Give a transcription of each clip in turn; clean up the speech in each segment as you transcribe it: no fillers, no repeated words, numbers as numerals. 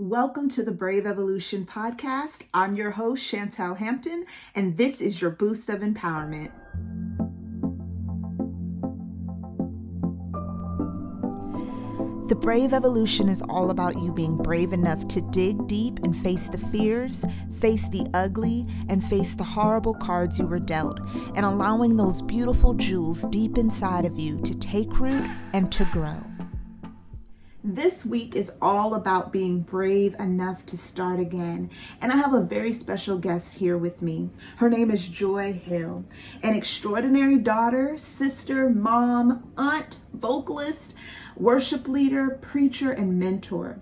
Welcome to the Brave Evolution podcast. I'm your host, Chantel Hampton, and this is your boost of empowerment. The Brave Evolution is all about you being brave enough to dig deep and face the fears, face the ugly, and face the horrible cards you were dealt, and allowing those beautiful jewels deep inside of you to take root and to grow. This week is all about being brave enough to start again. And I have a very special guest here with me. Her name is Joy Hill, an extraordinary daughter, sister, mom, aunt, vocalist, worship leader, preacher, and mentor.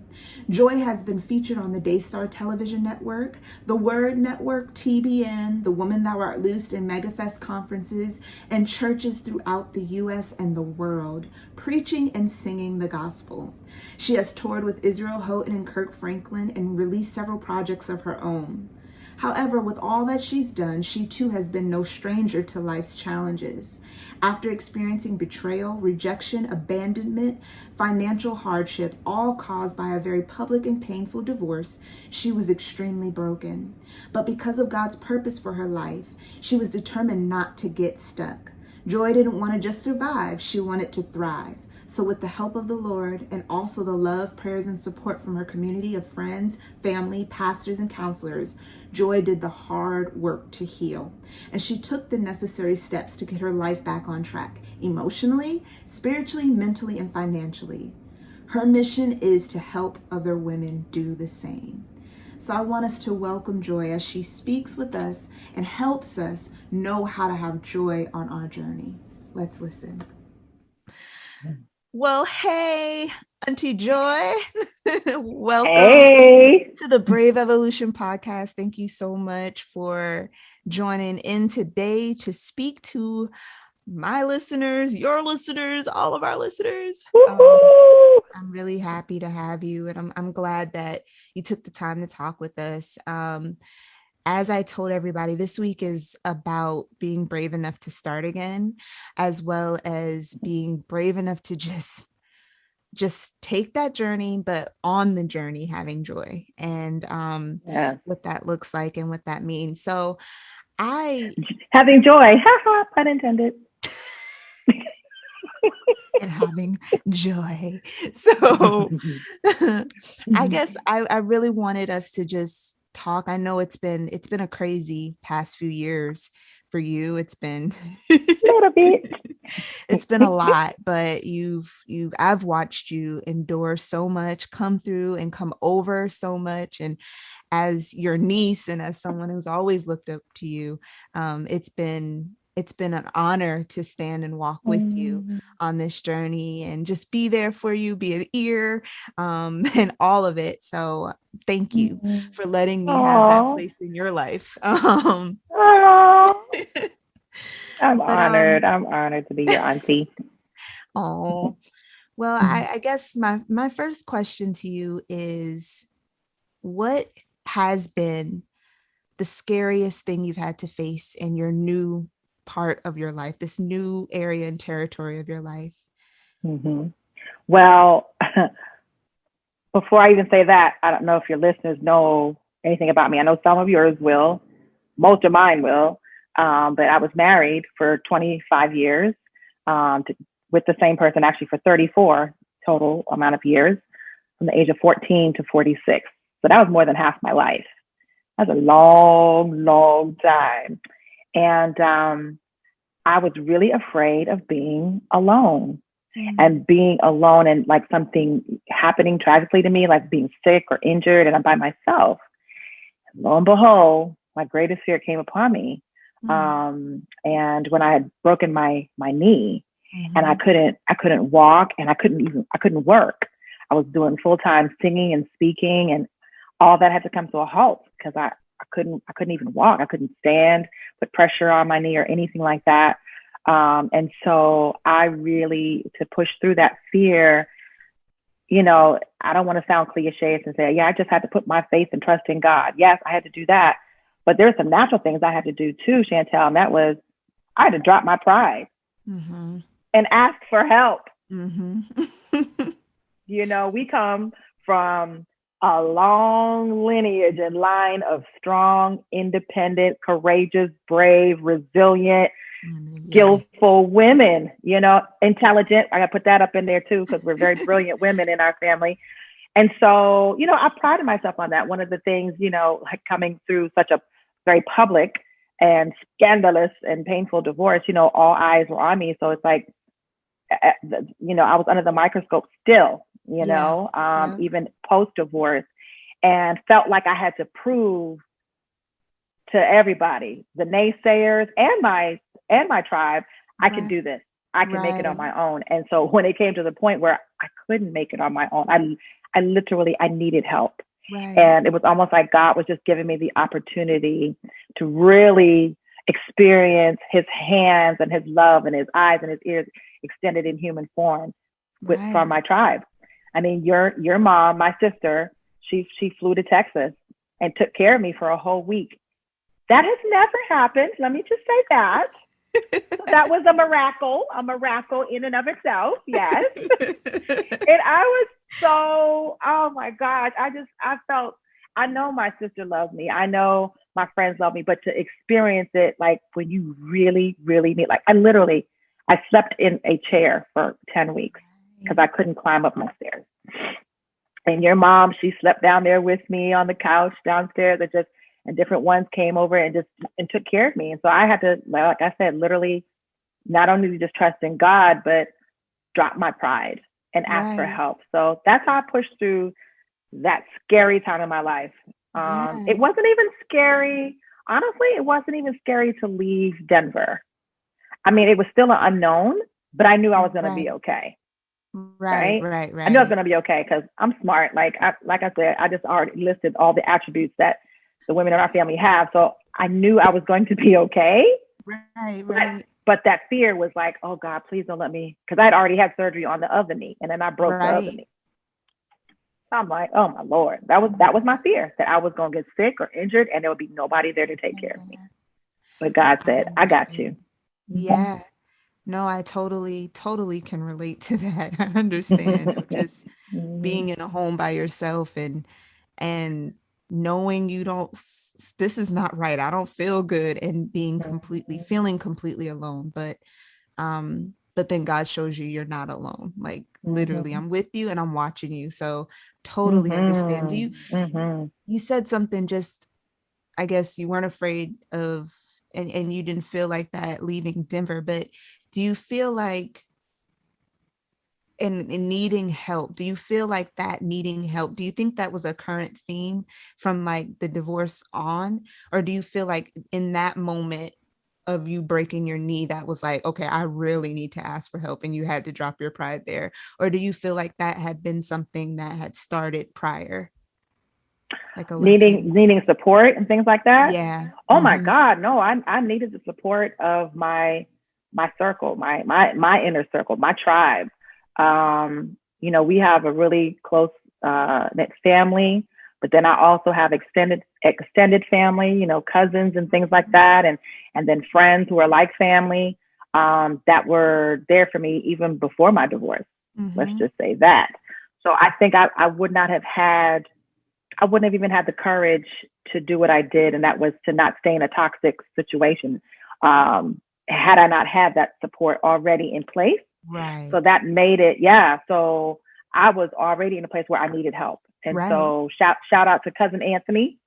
Joy has been featured on the Daystar Television Network, the Word Network, TBN, the Woman Thou Art Loosed, and Megafest conferences, and churches throughout the U.S. and the world, preaching and singing the gospel. She has toured with Israel Houghton and Kirk Franklin and released several projects of her own. However, with all that she's done, she too has been no stranger to life's challenges. After experiencing betrayal, rejection, abandonment, financial hardship, all caused by a very public and painful divorce, she was extremely broken. But because of God's purpose for her life, she was determined not to get stuck. Joy didn't want to just survive, she wanted to thrive. So with the help of the Lord and also the love, prayers, and support from her community of friends, family, pastors, and counselors, Joy did the hard work to heal. And she took the necessary steps to get her life back on track, emotionally, spiritually, mentally, and financially. Her mission is to help other women do the same. So I want us to welcome Joy as she speaks with us and helps us know how to have joy on our journey. Let's listen. Well, hey, Auntie Joy. Welcome to the Brave Evolution podcast. Thank you so much for joining in today to speak to my listeners, your listeners, all of our listeners. I'm really happy to have you, and I'm glad that you took the time to talk with us. As I told everybody, this week is about being brave enough to start again, as well as being brave enough to just take that journey, but on the journey, having joy and what that looks like and what that means. So having joy, pun intended. And having joy. So I guess I really wanted us to just talk. I know it's been a crazy past few years for you. It's been a little bit. It's been a lot, but I've watched you endure so much, come through and come over so much. And as your niece and as someone who's always looked up to you, it's been an honor to stand and walk with you on this journey and just be there for you, be an ear, and all of it. So thank you for letting me have that place in your life. I'm honored. I'm honored to be your auntie. Oh, well, I guess my first question to you is, what has been the scariest thing you've had to face in your new part of your life, this new area and territory of your life? Well, before I even say that, I don't know if your listeners know anything about me. I know some of yours will, most of mine will, but I was married for 25 years with the same person, actually for 34 total amount of years, from the age of 14 to 46. So that was more than half my life. That's a long, long time. And I was really afraid of being alone and being alone and like something happening tragically to me, like being sick or injured and I'm by myself. And lo and behold, my greatest fear came upon me. And when I had broken my knee and I couldn't walk and I couldn't work. I was doing full-time singing and speaking and all that had to come to a halt because I couldn't even walk. I couldn't stand, put pressure on my knee or anything like that. And so I really, to push through that fear, I don't want to sound cliche and say, I just had to put my faith and trust in God. Yes, I had to do that. But there's some natural things I had to do too, Chantel. And that was, I had to drop my pride and ask for help. We come from a long lineage and line of strong, independent, courageous, brave, resilient, Yeah. skillful women, intelligent. I got to put that up in there too, because we're very brilliant women in our family. And so, I prided myself on that. One of the things, like coming through such a very public and scandalous and painful divorce, all eyes were on me. So it's like, I was under the microscope still, Yeah. Yeah. even post divorce, and felt like I had to prove to everybody, the naysayers and my tribe, I can Right. do this. I can make it on Right. my own. And so when it came to the point where I couldn't make it on my own, I literally I needed help. Right. And it was almost like God was just giving me the opportunity to really experience his hands and his love and his eyes and his ears extended in human form from Right. my tribe. I mean, your mom, my sister, she flew to Texas and took care of me for a whole week. That has never happened. Let me just say that. So that was a miracle in and of itself. Yes. And I was so, oh my God. I felt, I know my sister loved me. I know my friends love me, but to experience it, like when you really, really need, like I slept in a chair for 10 weeks because I couldn't climb up my stairs. And your mom, she slept down there with me on the couch downstairs. And different ones came over and took care of me. And so I had to, like I said, literally not only just trust in God, but drop my pride and ask for Right. help. So that's how I pushed through that scary time in my life. It Yeah. wasn't even scary. Honestly, it wasn't even scary to leave Denver. I mean, it was still an unknown, but I knew I was going to be Right. okay. Right. Right. Right. I knew I was Right. going to be okay because I'm smart. Like I said, I just already listed all the attributes that the women in our family have. So I knew I was going to be okay. Right. But Right. but that fear was like, oh God, please don't let me, because I'd already had surgery on the other knee, and then I broke the other Right. knee. So I'm like, oh my Lord, that was my fear, that I was gonna get sick or injured, and there would be nobody there to take care of me. Yeah. But God said, I got Right. you. Yeah. No, I totally, totally can relate to that. I understand of just being in a home by yourself and knowing you don't this is not right. I don't feel good and being completely feeling completely alone. But then God shows you you're not alone. Like literally, I'm with you and I'm watching you. So totally understand. You said something just I guess you weren't afraid of and you didn't feel like that leaving Denver, but do you feel like in needing help, do you feel like that needing help, do you think that was a current theme from like the divorce on? Or do you feel like in that moment of you breaking your knee, that was like, okay, I really need to ask for help and you had to drop your pride there? Or do you feel like that had been something that had started prior, like a lesson? Needing support and things like that. Yeah. Oh my Mm-hmm. God, no, I needed the support of my circle, my inner circle, my tribe. We have a really close knit family, but then I also have extended family, cousins and things like that, and then friends who are like family, that were there for me even before my divorce. Let's Mm-hmm. just say that. So I think I would not have had I wouldn't have even had the courage to do what I did, and that was to not stay in a toxic situation. Had I not had that support already in place, Right. so that made it, yeah. So I was already in a place where I needed help, and Right. so shout out to cousin Anthony,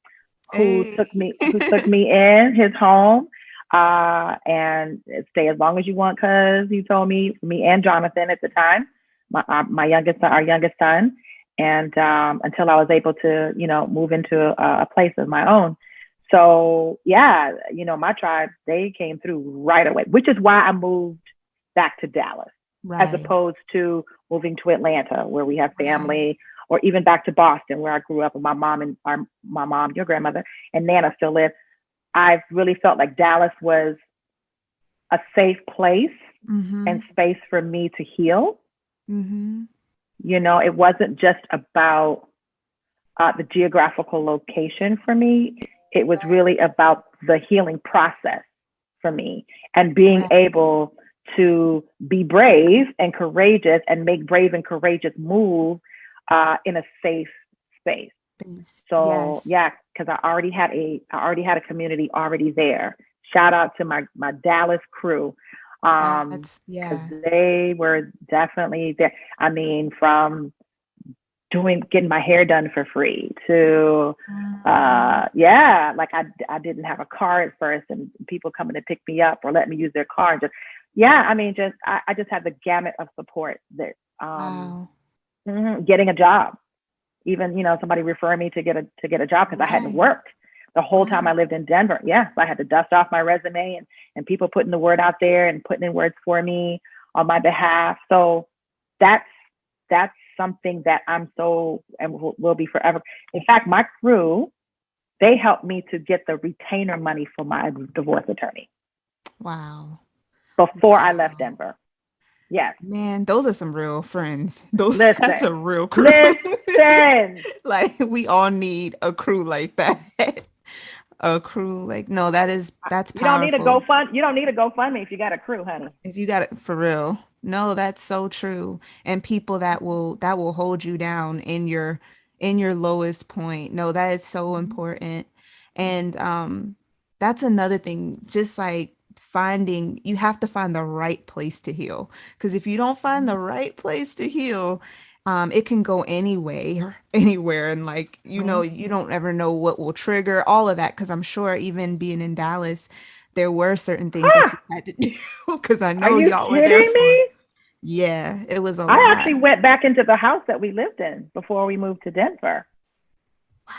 who Hey. took me in his home, and stay as long as you want, cuz he told me and Jonathan at the time, my youngest son, our youngest son, and until I was able to move into a place of my own. So yeah, my tribe, they came through right away, which is why I moved back to Dallas as Right. opposed to moving to Atlanta where we have Right. family, or even back to Boston where I grew up with my mom, your grandmother, and Nana still live. I really felt like Dallas was a safe place Mm-hmm. and space for me to heal. Mm-hmm. It wasn't just about the geographical location for me. It was Right. really about the healing process for me, and being Right. able to be brave and courageous and make brave and courageous moves in a safe space. Base. So Yes. yeah, because I already had a community already there. Shout out to my Dallas crew, That's, because yeah. they were definitely there. I mean, from getting my hair done for free to Mm. yeah, like I didn't have a car at first, and people coming to pick me up or let me use their car. And just yeah, I mean, just I just had the gamut of support that Wow. getting a job, even somebody referring me to get a job because I hadn't Right. worked the whole time I Right. lived in Denver. Yeah, so I had to dust off my resume, and people putting the word out there and putting in words for me on my behalf. So that's that's something that I'm so and will be forever. In fact, my crew, they helped me to get the retainer money for my divorce attorney Wow. before I left Wow. Denver. Yes. Man, those are some real friends. Those That's a Listen. real crew. Listen. Like we all need a crew like that. A crew like no, that's You don't need a powerful. GoFund. You don't need a GoFundMe if you got a crew, honey. If you got it for real. No, that's so true. And people that will hold you down in your lowest point. No, that is so important. And that's another thing, just like finding you have to find the right place to heal. Because if you don't find the right place to heal, it can go anywhere. And like, Mm-hmm. you don't ever know what will trigger all of that. Because I'm sure even being in Dallas, there were certain things that Huh? you had to do because I Are know you y'all were there kidding for, me? yeah, it was a I lot. actually went back into the house that we lived in before we moved to Denver. Wow.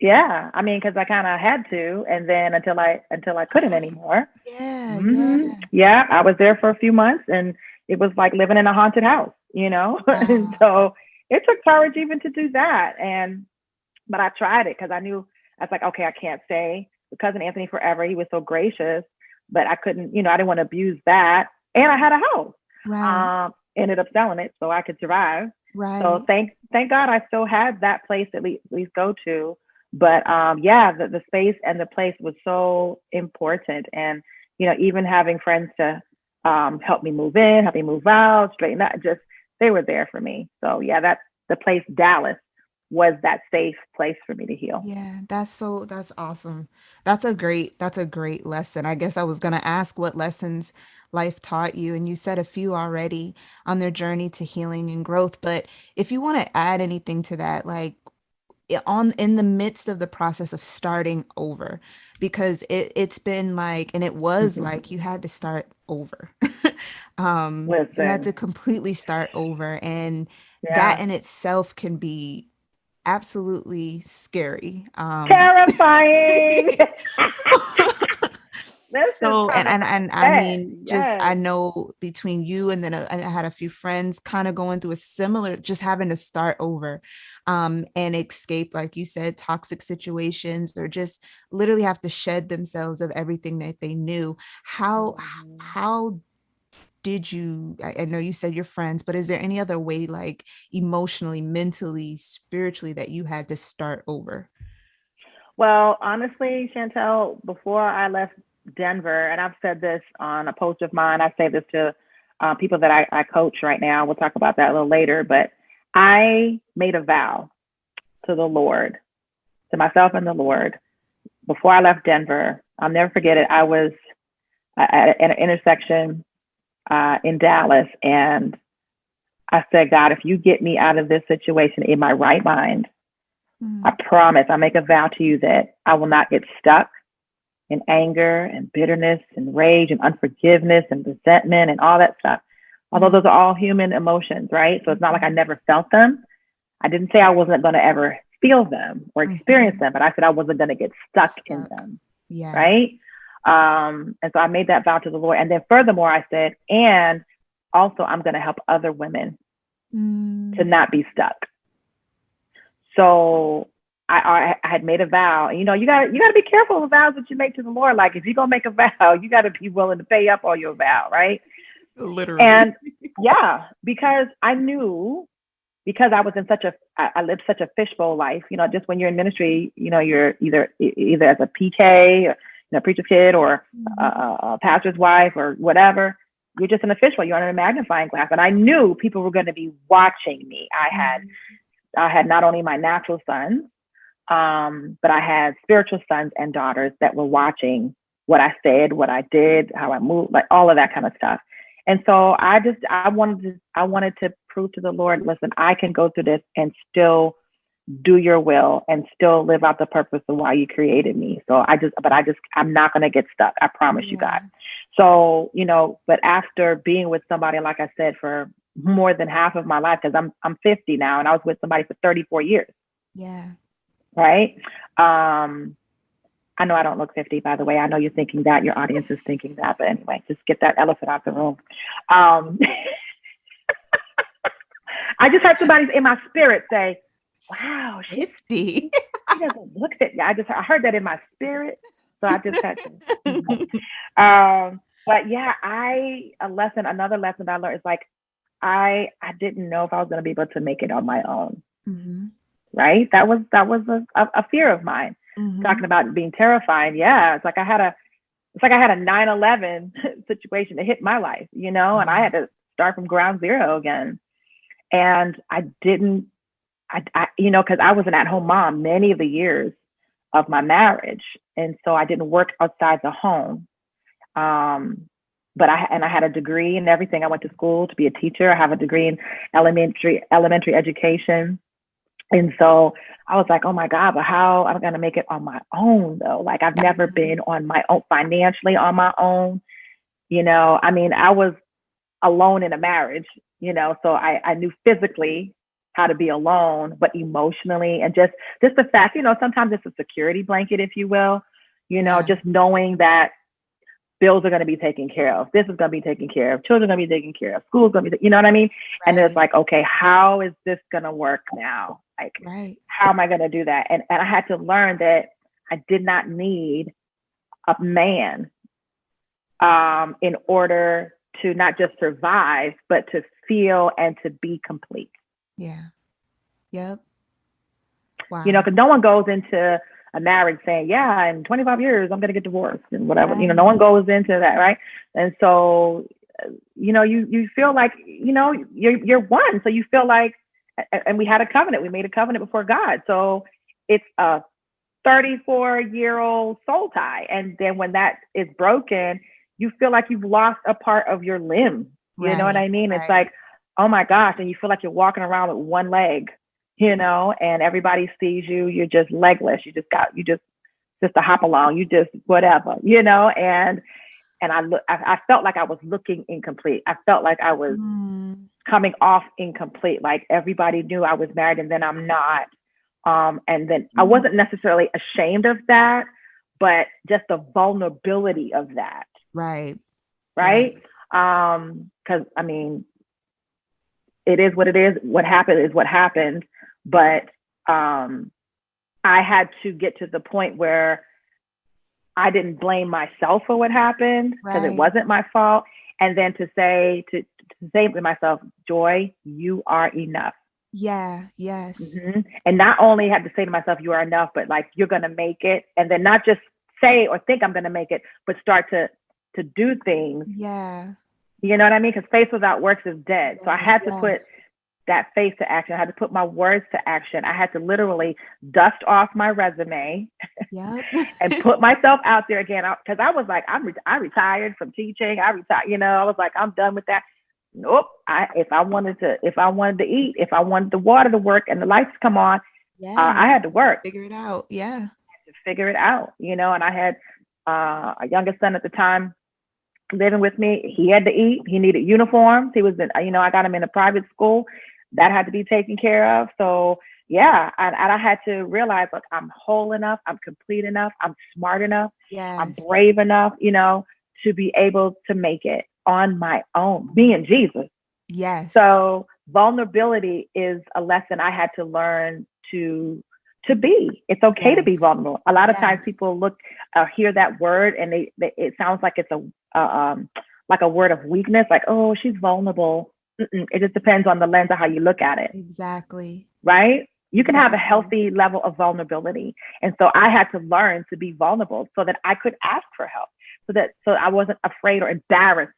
Yeah, I mean, because I kind of had to, and then until I couldn't anymore. Yeah, yeah. Yeah, I was there for a few months, and it was like living in a haunted house, and Wow. so it took courage even to do that. And but I tried it because I was like, okay, I can't stay with cousin Anthony forever. He was so gracious, but I couldn't, I didn't want to abuse that. And I had a house. Right, Ended up selling it so I could survive. So right. thank God I still had that place at least go to. But yeah, the space and the place was so important. And even having friends to help me move in, help me move out, straighten that, just they were there for me. So yeah, that's the place, Dallas was that safe place for me to heal. Yeah, that's awesome. That's a great lesson. I guess I was gonna ask what lessons life taught you, and you said a few already on their journey to healing and growth. But if you want to add anything to that, like on in the midst of the process of starting over, because it's been like, and it was like you had to start over. You had to Listen, completely start over, and that yeah, in itself can be absolutely scary. terrifying. Let's just So, come and I back. mean, just I Yes. know between you and then I had a few friends kind of going through a similar, just having to start over, and escape, like you said, toxic situations, or just literally have to shed themselves of everything that they knew. Mhm. How did you? I know you said your friends, but is there any other way, like emotionally, mentally, spiritually, that you had to start over? Well, honestly, Chantel, before I left Denver, and I've said this on a post of mine, I say this to people that I coach right now. We'll talk about that a little later, but I made a vow to the Lord, to myself and the Lord, before I left Denver. I'll never forget it. I was at an intersection in Dallas, and I said, God, if you get me out of this situation in my right mind, I Mm, promise, I make a vow to you that I will not get stuck in anger and bitterness and rage and unforgiveness and resentment and all that stuff. Although mm, those are all human emotions, right? So it's not like I mhm, never felt them. I didn't say I wasn't going to ever feel them or experience mhm. them, but I said I wasn't going to get stuck in Stuck. them, Yeah. right? And so I made that vow to the Lord. And then furthermore, I said, and also I'm going to help other women to Mm, not be stuck. So I had made a vow. And, you gotta be careful of the vows that you make to the Lord. Like if you're gonna make a vow, you gotta be willing to pay up on your vow, right? literally. And yeah, because I knew, because I was in I lived such a fishbowl life. Just when you're in ministry, you're either as a PK, or, preacher's kid, or Mhm. a pastor's wife, or whatever. You're just in a fishbowl. You're under a magnifying glass, and I knew people were going to be watching me. I Mhm. had not only my natural sons, But I had spiritual sons and daughters that were watching what I said, what I did, how I moved, like all of that kind of stuff. And so I wanted to prove to the Lord, listen, I can go through this and still do your will and still live out the purpose of why you created me. So I'm not going to get stuck. I promise you, God. Yeah. So, but after being with somebody, like I said, for more than half of my life, because I'm 50 now, and I was with somebody for 34 years. Yeah. Right. I know I don't look 50, by the way. I know you're thinking that, your audience is thinking that, but anyway, just get that elephant out the room. I just heard somebody in my spirit say, wow, she's 50. she doesn't look 50. I heard that in my spirit. So I just had to. But yeah, another lesson that I learned is like, I didn't know if I was going to be able to make it on my own. Mm-hmm. Right. That was a fear of mine. Mm-hmm. Talking about being terrified. Yeah. It's like I had a 9/11 situation that hit my life, and I had to start from ground zero again. And I didn't, because I was an at-home mom many of the years of my marriage. And so I didn't work outside the home. But I had a degree in everything. I went to school to be a teacher. I have a degree in elementary education. And so I was like, oh my God, but how am I going to make it on my own though? Like I've never been on my own, financially on my own. I mean, I was alone in a marriage, so I knew physically how to be alone, but emotionally and just the fact, sometimes it's a security blanket, if you will, just knowing that bills are going to be taken care of. This is going to be taken care of. Children are going to be taken care of. School's going to be, you know what I mean? Right. And it's like, okay, how is this going to work now? Like, how am I going to do that? And I had to learn that I did not need a man in order to not just survive, but to feel and to be complete. Yeah. Yep. Wow. Because no one goes into a marriage saying, yeah, in 25 years, I'm going to get divorced and whatever. Right. No one goes into that. Right. And so, you feel like, you're one. So you feel like, and we had a covenant. We made a covenant before God. So it's a 34-year-old soul tie. And then when that is broken, you feel like you've lost a part of your limb. You know what I mean? Right. It's like, oh my gosh. And you feel like you're walking around with one leg, and everybody sees you. You're just legless. You just a hop along. You just whatever, and I felt like I was looking incomplete. I felt like I was coming off incomplete. Like everybody knew I was married and then I'm not. And then I wasn't necessarily ashamed of that, but just the vulnerability of that. Right. Right. Cause I mean, it is what it is. What happened is what happened. But, I had to get to the point where I didn't blame myself for what happened because it wasn't my fault. And then to say to myself, Joy, you are enough. Yeah. Yes. Mm-hmm. And not only had to say to myself, you are enough, but like, you're going to make it. And then not just say or think I'm going to make it, but start to do things. Yeah. You know what I mean? Because faith without works is dead. So I had to put that faith to action. I had to put my words to action. I had to literally dust off my resume and put myself out there again. Because I was like, I retired from teaching. I was like, I'm done with that. Nope. If I wanted to eat, if I wanted the water to work and the lights to come on, I had to work. Figure it out. Yeah. I had to figure it out, and I had a youngest son at the time living with me. He had to eat. He needed uniforms. He was I got him in a private school. That had to be taken care of. So yeah, and I had to realize, look, I'm whole enough, I'm complete enough, I'm smart enough, I'm brave enough, to be able to make it on my own, me and Jesus. Yes. So vulnerability is a lesson I had to learn to be. It's okay to be vulnerable. A lot of times people hear that word and it sounds like it's like a word of weakness, like, oh, she's vulnerable. It just depends on the lens of how you look at it. Exactly. Right? You can have a healthy level of vulnerability. And so I had to learn to be vulnerable so that I could ask for help, so I wasn't afraid or embarrassed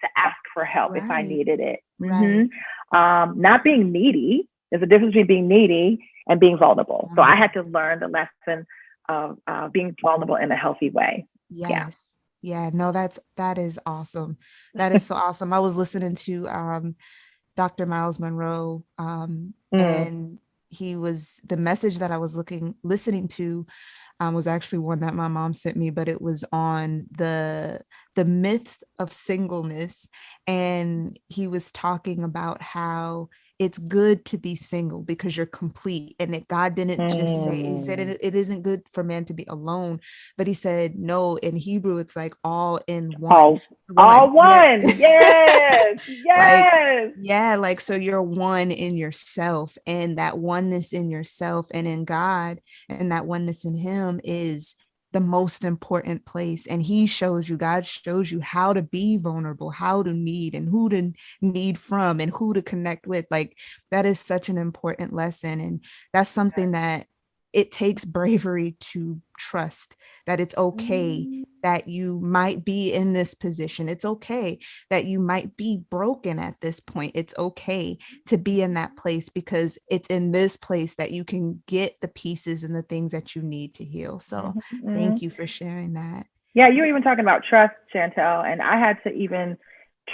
to ask for help if I needed it. Right. Not being needy. There's a difference between being needy and being vulnerable. So I had to learn the lesson of being vulnerable in a healthy way. Yeah. Yes. Yeah, no, that is awesome. That is so awesome. I was listening to Dr. Miles Monroe, Mm, and the message that I was listening to was actually one that my mom sent me, but it was on the myth of singleness, and he was talking about how it's good to be single because you're complete, and that God didn't just say, he said it isn't good for man to be alone, but he said no, in Hebrew it's like all in one. all, One, all yeah. one. Yes. Like, Yes. yeah, like, so you're one in yourself, and that oneness in yourself and in God, and that oneness in him is the most important place. And God shows you how to be vulnerable, how to need, and who to need from, and who to connect with. Like, that is such an important lesson. And that's something that it takes bravery to trust that it's okay that you might be in this position. It's okay that you might be broken at this point. It's okay to be in that place, because it's in this place that you can get the pieces and the things that you need to heal. So Mm-hmm. thank you for sharing that. Yeah, you were even talking about trust, Chantel, and I had to even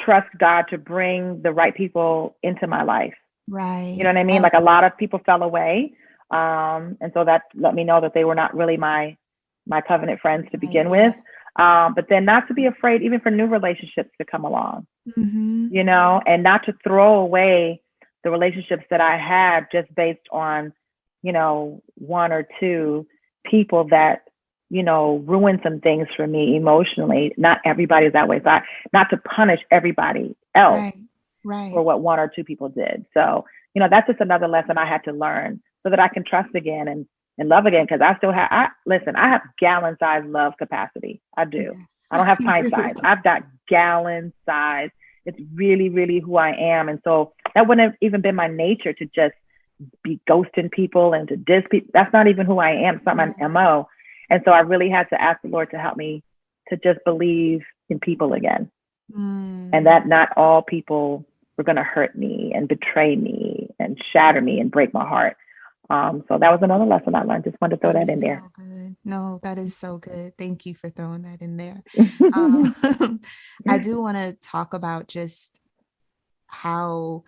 trust God to bring the right people into my life. You Right. know what I mean? Like a lot of people fell away, and so that let me know that they were not really my covenant friends to Right. begin Yeah. with. But then not to be afraid, even for new relationships to come along, Mm-hmm. and not to throw away the relationships that I had just based on, one or two people that, ruined some things for me emotionally. Not everybody's that way. So not to punish everybody else Right. for Right. what one or two people did. So, that's just another lesson I had to learn so that I can trust again and love again. Cause listen, I have gallon size love capacity. I do. I Yes. don't have You pint size. do. I've got gallon size. It's really, really who I am. And so that wouldn't have even been my nature to just be ghosting people and to diss people. That's not even who I am. It's not my Yeah. MO. And so I really had to ask the Lord to help me to just believe in people again, and Mm. that not all people were going to hurt me and betray me and shatter me and break my heart. So that was another lesson I learned. Just wanted to throw That that is in there. so good. No, that is so good. Thank you for throwing that in there. I do want to talk about just how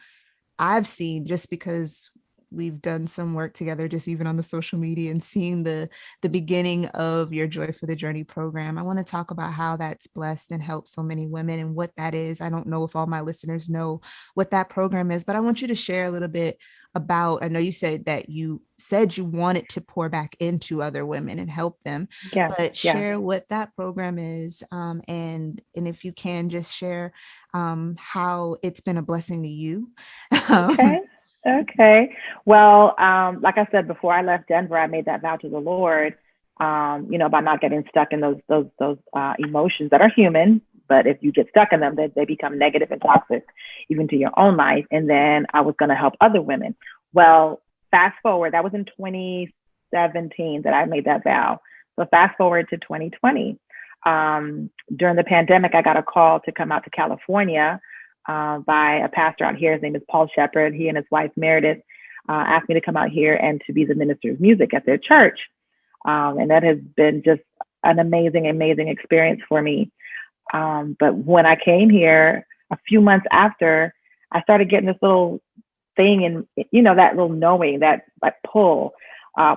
I've seen, just because we've done some work together, just even on the social media, and seeing the beginning of your Joy for the Journey program. I want to talk about how that's blessed and helped so many women and what that is. I don't know if all my listeners know what that program is, but I want you to share a little bit about, I know you said you wanted to pour back into other women and help them, Yeah, but yeah. share what that program is, and if you can just share how it's been a blessing to you. Okay. Okay. Well, like I said before I left Denver, I made that vow to the Lord, about not getting stuck in those emotions that are human. But if you get stuck in them, they become negative and toxic, even to your own life. And then I was going to help other women. Well, fast forward, that was in 2017 that I made that vow. So fast forward to 2020. During the pandemic, I got a call to come out to California by a pastor out here. His name is Paul Shepherd. He and his wife Meredith asked me to come out here and to be the minister of music at their church. And that has been just an amazing, amazing experience for me. But when I came here a few months after, I started getting this little thing, and that little knowing, that like pull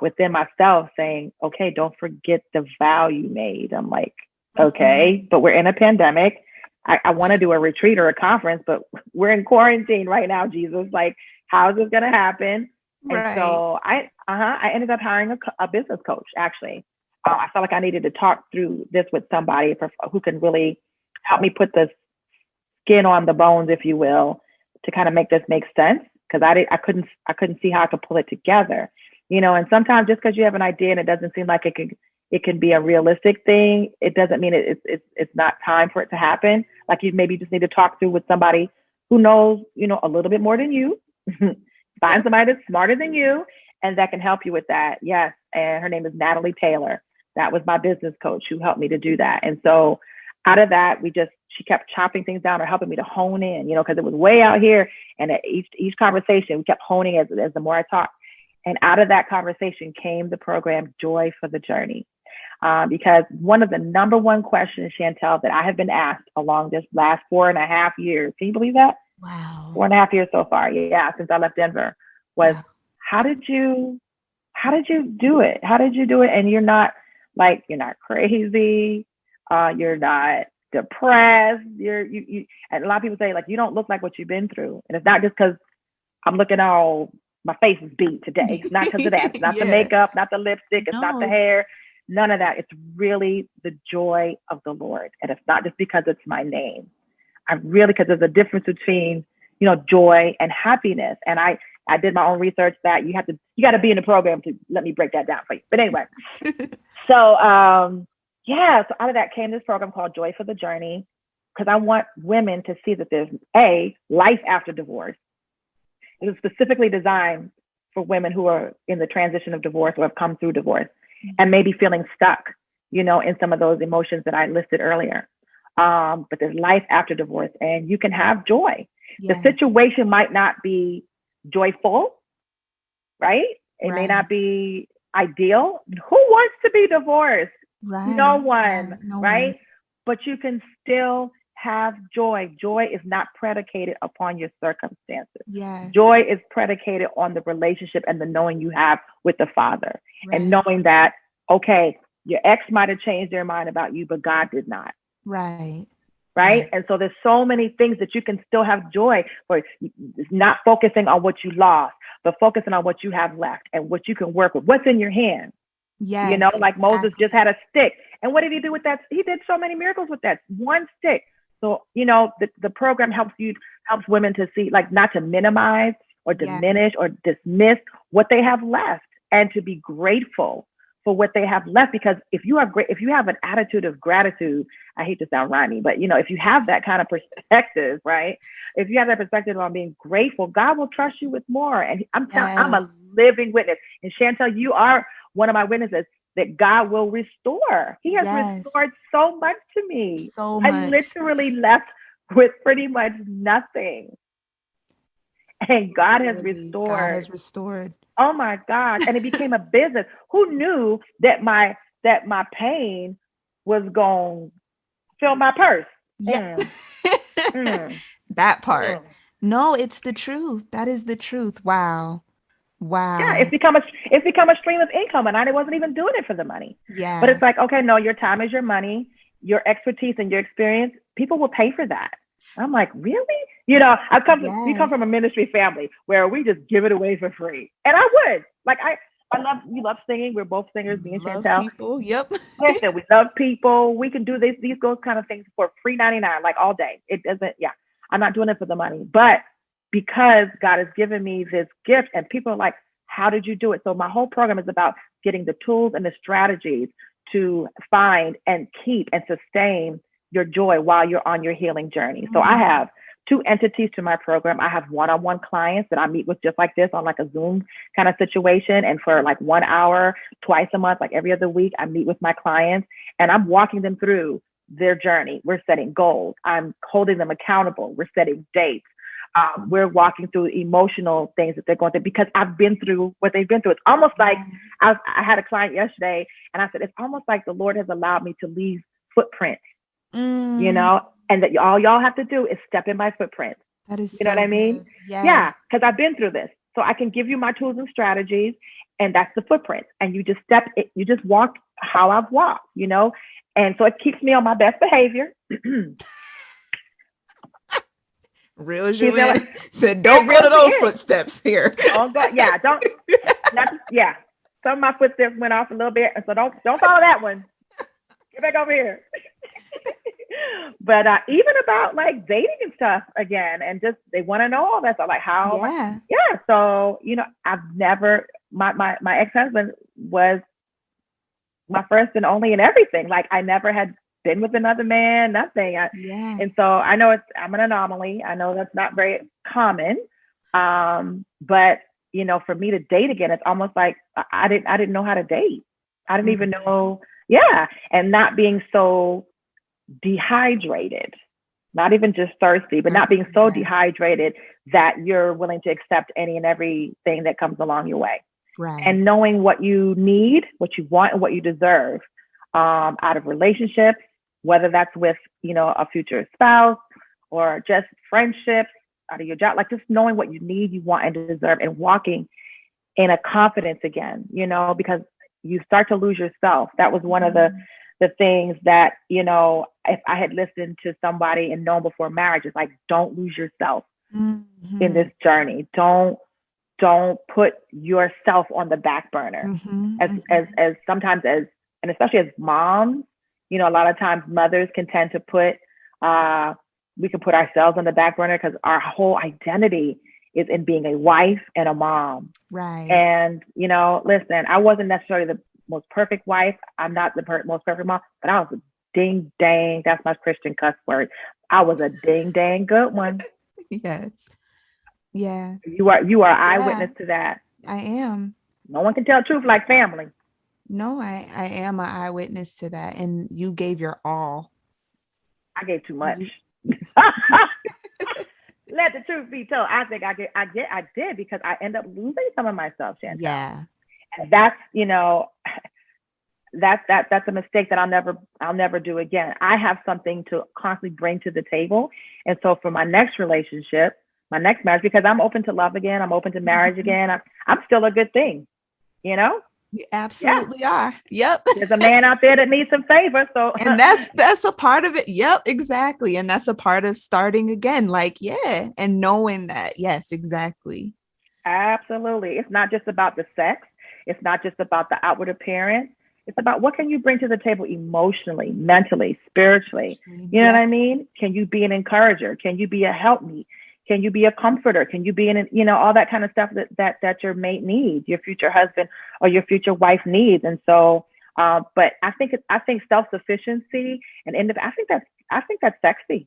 within myself saying, okay, don't forget the vow you made. I'm like, okay, but we're in a pandemic. I want to do a retreat or a conference, but we're in quarantine right now, Jesus. Like, how is this going to happen? And Right. so I ended up hiring a business coach, actually. I felt like I needed to talk through this with somebody who can really help me put the skin on the bones, if you will, to kind of make this make sense. Because I couldn't see how I could pull it together, And sometimes just because you have an idea and it doesn't seem like it can be a realistic thing, it doesn't mean it's not time for it to happen. Like you maybe just need to talk through with somebody who knows, a little bit more than you. Find Yep. somebody that's smarter than you and that can help you with that. Yes. And her name is Natalie Taylor. That was my business coach who helped me to do that. And so out of that, she kept chopping things down or helping me to hone in, because it was way out here. And at each conversation, we kept honing as the more I talked. And out of that conversation came the program Joy for the Journey. Because one of the number one questions, Chantel, that I have been asked along this last 4.5 years, can you believe that? Wow. 4.5 years so far. Yeah, since I left Denver, was Wow. how did you do it? How did you do it? And you're not crazy. You're not depressed. You and a lot of people say, like, you don't look like what you've been through. And it's not just because I'm looking all, my face is beat today. It's not because of that. It's not the makeup, not the lipstick. It's not the hair. None of that. It's really the joy of the Lord. And it's not just because it's my name. Because there's a difference between, joy and happiness. And I did my own research that you got to be in the program to let me break that down for you. But anyway, so out of that came this program called Joy for the Journey, because I want women to see that there's life after divorce. It was specifically designed for women who are in the transition of divorce or have come through divorce and maybe feeling stuck, in some of those emotions that I listed earlier. But there's life after divorce, and you can have joy. Yes. The situation might not be joyful, right? It may not be ideal. Who wants to be divorced? Right. No one, right? But you can still have joy. Joy is not predicated upon your circumstances. Yes. Joy is predicated on the relationship and the knowing you have with the Father, and knowing that, okay, your ex might have changed their mind about you, but God did not. Right. And so there's so many things that you can still have joy for. It's not focusing on what you lost, but focusing on what you have left and what you can work with, what's in your hand. Yes, like exactly. Moses just had a stick. And what did he do with that? He did so many miracles with that one stick. So, the program helps women to see, like, not to minimize or diminish or dismiss what they have left, and to be grateful for what they have left. Because if you have an attitude of gratitude, I hate to sound rhymey, but if you have that kind of perspective, right? If you have that perspective on being grateful, God will trust you with more. And I'm a living witness. And Chantel, you are one of my witnesses that God will restore. He has restored so much to me. So much. I literally left with pretty much nothing. And God has restored. Oh my God. And it became a business. Who knew that my pain was going to fill my purse? Yeah. That part. No, it's the truth. That is the truth. Wow. Yeah, it's become a stream of income, and I wasn't even doing it for the money. Yeah. But it's like, okay, no, your time is your money, your expertise and your experience. People will pay for that. I'm like, really? We come from a ministry family where we just give it away for free, and I would. Like, we love singing. We're both singers, me and Chantel. People, yep. Listen, we love people. We can do these kind of things for free 99, like all day. It doesn't. Yeah, I'm not doing it for the money, but because God has given me this gift, and people are like, how did you do it? So my whole program is about getting the tools and the strategies to find and keep and sustain your joy while you're on your healing journey. So I have two entities to my program. I have one-on-one clients that I meet with just like this on like a Zoom kind of situation. And for like 1 hour, twice a month, like every other week, I meet with my clients and I'm walking them through their journey. We're setting goals. I'm holding them accountable. We're setting dates. We're walking through emotional things that they're going through because I've been through what they've been through. It's almost like I had a client yesterday and I said, it's almost like the Lord has allowed me to leave footprints, and that all y'all have to do is step in my footprint. That is, you know what I mean? Yes. Yeah, because I've been through this. So I can give you my tools and strategies, and that's the footprint. And you just walk how I've walked, and so it keeps me on my best behavior. Real Joanne said, don't go to those footsteps here. Don't go, some of my footsteps went off a little bit, so don't follow that one. Get back over here. But even about like dating and stuff again, and just they want to know all that stuff, like how. Yeah. So I've never. My ex-husband was my first and only in everything. Like I never had been with another man, nothing. And so I know I'm an anomaly. I know that's not very common. But for me to date again, it's almost like I didn't know how to date. I didn't even know. Yeah. And not being so dehydrated, not even just thirsty, but not being so dehydrated that you're willing to accept any and everything that comes along your way. Right. and knowing what you need, what you want, and what you deserve out of relationships, whether that's with, a future spouse or just friendships, out of your job, like just knowing what you need, you want, and deserve, and walking in a confidence again, because you start to lose yourself. That was one of the things that, if I had listened to somebody and known before marriage, it's like, don't lose yourself in this journey. Don't put yourself on the back burner. As sometimes, and especially as moms, a lot of times mothers can tend to we can put ourselves on the back burner because our whole identity is in being a wife and a mom. Right. And, listen, I wasn't necessarily the most perfect wife. I'm not the most perfect mom, but I was a ding dang. That's my Christian cuss word. I was a ding dang good one. Yes. Yeah. You are eyewitness to that. I am. No one can tell truth like family. No, I am an eyewitness to that. And you gave your all. I gave too much. Let the truth be told. I think I did because I end up losing some of myself, Chantel. Yeah. And that's, that's a mistake that I'll never do again. I have something to constantly bring to the table. And so for my next relationship, my next marriage, because I'm open to love again, I'm open to marriage again, I'm still a good thing, You absolutely are. Yep. There's a man out there that needs some favor. So and that's a part of it. Yep, exactly. And that's a part of starting again. Like, yeah. And knowing that. Yes, exactly. Absolutely. It's not just about the sex. It's not just about the outward appearance. It's about what can you bring to the table emotionally, mentally, spiritually. You know what I mean? Can you be an encourager? Can you be a helpmeet? Can you be a comforter? Can you be all that kind of stuff that your mate needs, your future husband or your future wife needs? And so, but I think self-sufficiency and I think that's sexy.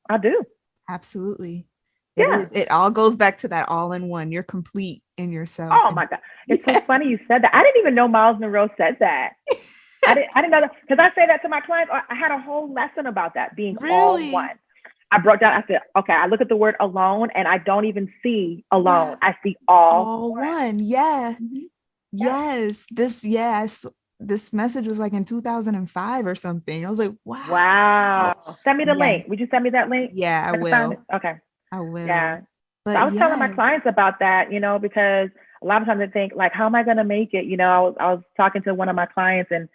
I do. Absolutely. It is. It all goes back to that all in one. You're complete in yourself. Oh my God. It's so funny you said that. I didn't even know Miles Monroe said that. I didn't know that because I say that to my clients. I had a whole lesson about that being all one. I broke down. I said, okay, I look at the word alone and I don't even see alone. Yeah. I see all one. Yeah. Mm-hmm. Yes. This message was like in 2005 or something. I was like, wow. Send me the link. Would you send me that link? Yeah, I will. Okay. I will. Yeah. But so I was telling my clients about that, because a lot of times they think like, how am I going to make it? I was talking to one of my clients and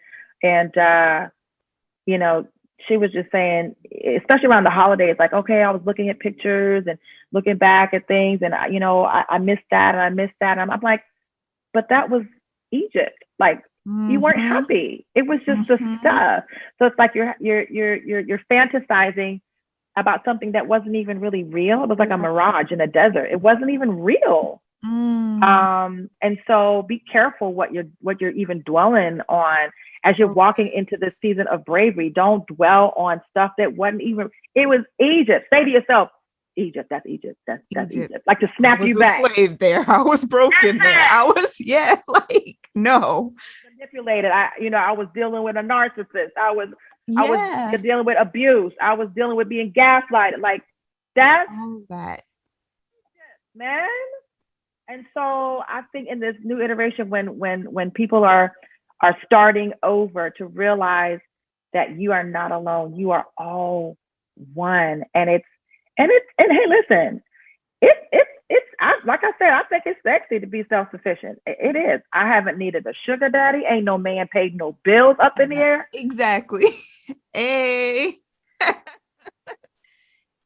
she was just saying, especially around the holidays, like, okay, I was looking at pictures and looking back at things and, I missed that and I missed that. And I'm like, but that was Egypt. Like you weren't happy. It was just the stuff. So it's like you're fantasizing about something that wasn't even really real. It was like a mirage in a desert. It wasn't even real. And so be careful what you're even dwelling on as you're walking into this season of bravery. Don't dwell on stuff that wasn't even, it was Egypt. Say to yourself, Egypt, that's Egypt. That's Egypt. Like to snap you back. I was a slave there. I was broken there. I was, no. Manipulated. I was dealing with a narcissist. I was dealing with abuse. I was dealing with being gaslighted. Like that's all that, man. And so I think in this new iteration, when people are starting over, to realize that you are not alone, you are all one. And hey, listen, it's like I said, I think it's sexy to be self-sufficient. It is. I haven't needed a sugar daddy. Ain't no man paid no bills up in the air. Exactly. Hey.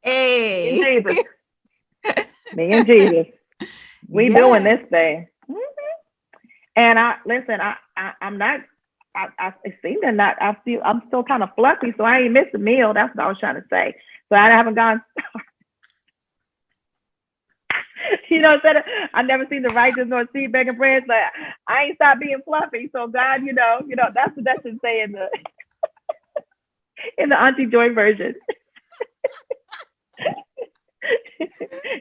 Hey. Me and Jesus. We doing this thing. And it seemed to not, I'm still kind of fluffy, so I ain't missed a meal. That's what I was trying to say. So I haven't gone. I never seen the righteous nor seed begging bread, but I ain't stopped being fluffy. So God, that's what that should say in the in the Auntie Joy version.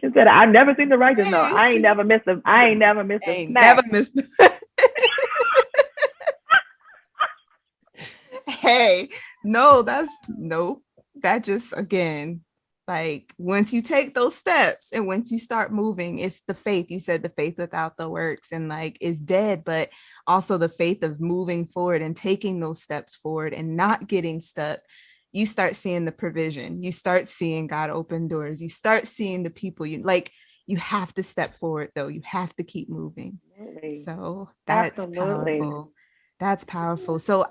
Instead of, I've never seen the righteous. No, I ain't never missed a snack. Never missed. Hey, that just, again, Like once you take those steps and once you start moving, it's the faith. You said the faith without the works and like is dead, but also the faith of moving forward and taking those steps forward and not getting stuck. You start seeing the provision. You start seeing God open doors. You start seeing the people you like. You have to step forward though. You have to keep moving. Absolutely. So that's Absolutely. powerful. That's powerful. So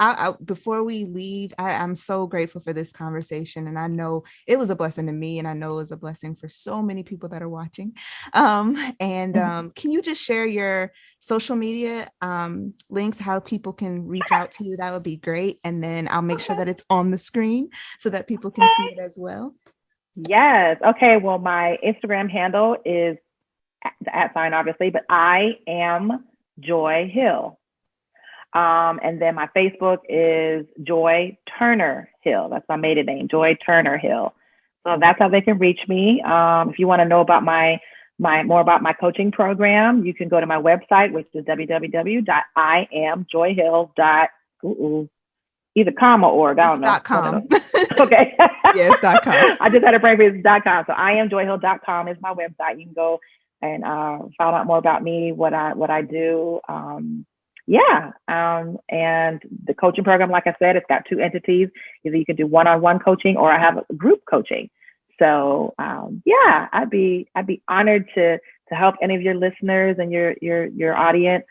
before we leave, I'm so grateful for this conversation. And I know it was a blessing to me. And I know it was a blessing for so many people that are watching. Can you just share your social media links, how people can reach out to you? That would be great. And then I'll make sure that it's on the screen so that people can see it as well. Yes. Okay. Well, my Instagram handle is the @ sign, obviously, but I am Joy Hill. And then my Facebook is Joy Turner Hill. That's my maiden name, Joy Turner Hill. So that's how they can reach me. If you want to know about my more about my coaching program, you can go to my website, which is www.iamjoyhill. Either com or org. I don't know. .com. Okay. Yes, .com. I just had a brain freeze. .com. So iamjoyhill.com is my website. You can go and find out more about me, what I do. And the coaching program, like I said, it's got two entities. Either you can do one-on-one coaching or I have group coaching. So I'd be honored to help any of your listeners and your audience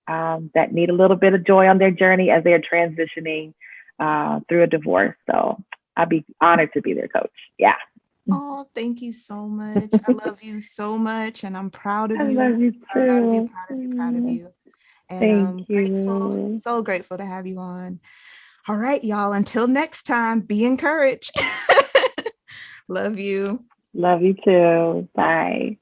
that need a little bit of joy on their journey as they're transitioning through a divorce. So I'd be honored to be their coach. Yeah. Oh, thank you so much. I love you so much, and I'm proud of you. I love you too. Proud of you. And Thank I'm grateful, you. so grateful to have you on. All right, y'all. Until next time, be encouraged. Love you. Love you too. Bye.